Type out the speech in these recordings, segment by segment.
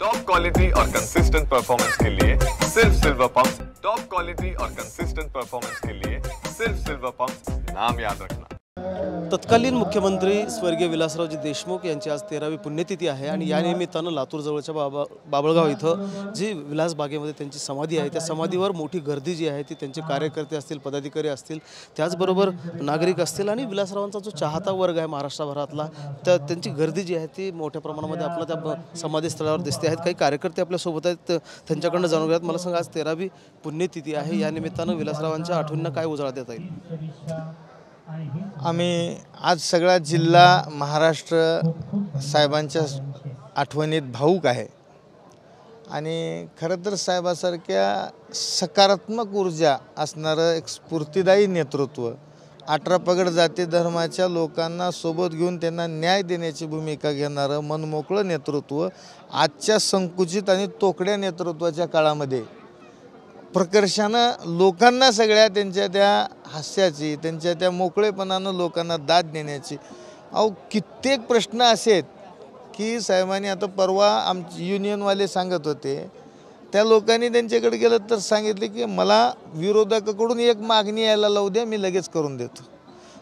Top quality और consistent performance के लिए सिर्फ सिल्वर पंप्स। टॉप क्वालिटी और कंसिस्टेंट परफॉर्मेंस के लिए सिर्फ सिल्वर पंप्स, नाम याद रखना। तत्कालीन मुख्यमंत्री स्वर्गीय विलासरावजी देशमुख यांची आज 13वी पुण्यतिथी आहे आणि या निमित्तानं लातूर जवळच्या बाबळगाव इथं जी विलास बागेमध्ये त्यांची समाधी आहे त्या समाधीवर मोठी गर्दी जी आहे ती त्यांचे कार्यकर्ते असतील, पदाधिकारी असतील, त्याचबरोबर नागरिक असतील आणि विलासरावांचा जो चाहता वर्ग आहे महाराष्ट्रभरातला तर त्यांची गर्दी जी आहे ती मोठ्या प्रमाणामध्ये आपल्या त्या समाधी स्थळावर दिसते आहेत। काही कार्यकर्ते आपल्यासोबत आहेत, त्यांच्याकडनं जाणून घेऊयात। मला सांगा, आज 13वी पुण्यतिथी आहे, या निमित्तानं विलासरावांच्या आठवणींना काय उजाळा देता येईल? आम्ही आज सगळा जिल्हा महाराष्ट्र साहेबांच्या आठवणीत भावूक आहे आणि खरं तर साहेबासारख्या सकारात्मक ऊर्जा असणारं एक स्फूर्तिदायी नेतृत्व, 18 पगड जाती धर्माच्या लोकांना सोबत घेऊन त्यांना न्याय देण्याची भूमिका घेणारं मनमोकळं नेतृत्व आजच्या संकुचित आणि तोकड्या नेतृत्वाच्या काळामध्ये प्रकर्षानं लोकांना सगळ्या त्यांच्या त्या हास्याची, त्यांच्या त्या मोकळेपणानं लोकांना दाद देण्याची कित्येक प्रश्न असे आहेत की साहेबांनी आता परवा आमचे युनियनवाले सांगत होते, त्या लोकांनी त्यांच्याकडे गेलं तर सांगितले की मला विरोधकाकडून एक मागणी यायला लावू द्या, मी लगेच करून देतो।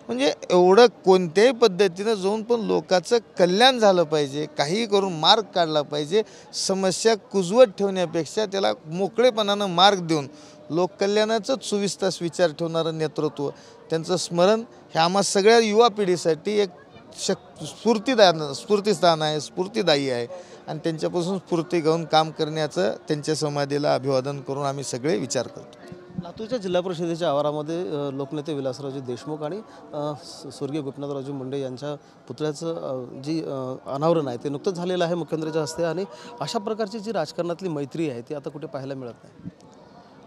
म्हणजे एवढं कोणत्याही पद्धतीनं जाऊन पण लोकांचं कल्याण झालं पाहिजे, काही करून मार्ग काढला पाहिजे, समस्या कुजवत ठेवण्यापेक्षा त्याला मोकळेपणानं मार्ग देऊन लोककल्याणाचंच 24 तास विचार ठेवणारं नेतृत्व, त्यांचं स्मरण हे आम्हा सगळ्या युवा पिढीसाठी एक स्फूर्तिस्थान आहे, स्फूर्तिदायी आहे आणि त्यांच्यापासून स्फूर्ती घेऊन काम करण्याचं त्यांच्या समाधीला अभिवादन करून आम्ही सगळे विचार करतो। लातूरच्या जिल्हा परिषदेच्या आवारामध्ये लोकनेते विलासरावजी देशमुख आणि स्वर्गीय गोपीनाथरावजी मुंडे यांच्या पुतळ्याचं जी अनावरण आहे ते नुकतंच झालेलं आहे मुख्यमंत्र्यांच्या हस्ते आणि अशा प्रकारची जी राजकारणातली मैत्री आहे ती आता कुठे पाहायला मिळत नाही।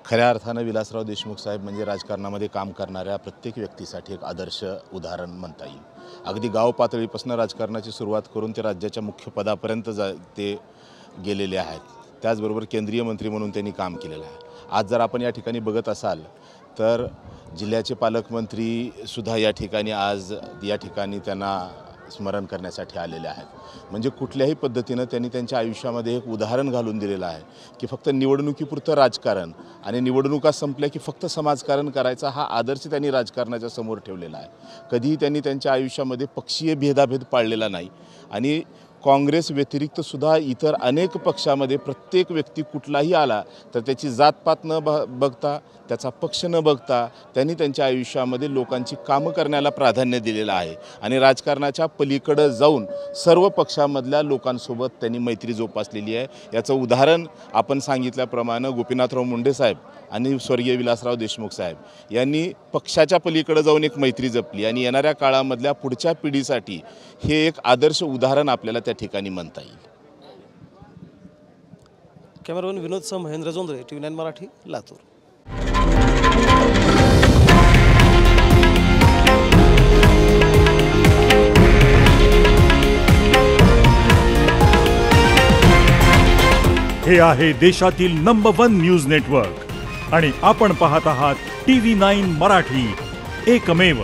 खऱ्या अर्थानं विलासराव देशमुख साहेब म्हणजे राजकारणामध्ये काम करणाऱ्या प्रत्येक व्यक्तीसाठी एक आदर्श उदाहरण म्हणता येईल। अगदी गाव पातळीपासून राजकारणाची सुरुवात करून ते राज्याच्या मुख्य पदापर्यंत ते गेलेले आहेत। त्याचबरोबर केंद्रीय मंत्री म्हणून त्यांनी काम केलेलं आहे। आज जर आपण या ठिकाणी बघत असाल तर जिल्ह्याचे पालकमंत्रीसुद्धा या ठिकाणी आज या ठिकाणी त्यांना स्मरण करण्यासाठी आलेले आहेत। म्हणजे कुठल्याही पद्धतीनं त्यांनी त्यांच्या आयुष्यामध्ये एक उदाहरण घालून दिलेलं आहे की फक्त निवडणुकीपुरतं राजकारण आणि निवडणुका संपल्या की फक्त समाजकारण करायचा हा आदर्श त्यांनी राजकारणाच्या समोर ठेवलेला आहे। कधीही त्यांनी त्यांच्या आयुष्यामध्ये पक्षीय भेदाभेद पाळलेला नाही आणि काँग्रेस व्यतिरिक्त सुद्धा इतर अनेक पक्षामध्ये प्रत्येक व्यक्ती कुठलाही आला तर त्याची जातपात न बघता, त्याचा पक्ष न बघता त्यांनी त्यांच्या आयुष्यामध्ये लोकांची कामं करण्याला प्राधान्य दिलेलं आहे आणि राजकारणाच्या पलीकडे जाऊन सर्व पक्षामधल्या लोकांसोबत त्यांनी मैत्री जोपासलेली आहे। याचं उदाहरण आपण सांगितल्याप्रमाणे गोपीनाथराव मुंडे साहेब आणि स्वर्गीय विलासराव देशमुख साहेब यांनी पक्षाच्या पलीकडे जाऊन एक मैत्री जपली आणि येणाऱ्या काळामधल्या पुढच्या पिढीसाठी हे एक आदर्श उदाहरण आपल्याला त्या ठिकाणी म्हणता येईल। कॅमेरामॅन विनोदसह महेंद्र जोंधळे, TV9 मराठी, लातूर। हे आहे देशातील नंबर 1 न्यूज नेटवर्क आणि आपण पाहत आहात TV9 मराठी, एकमेव।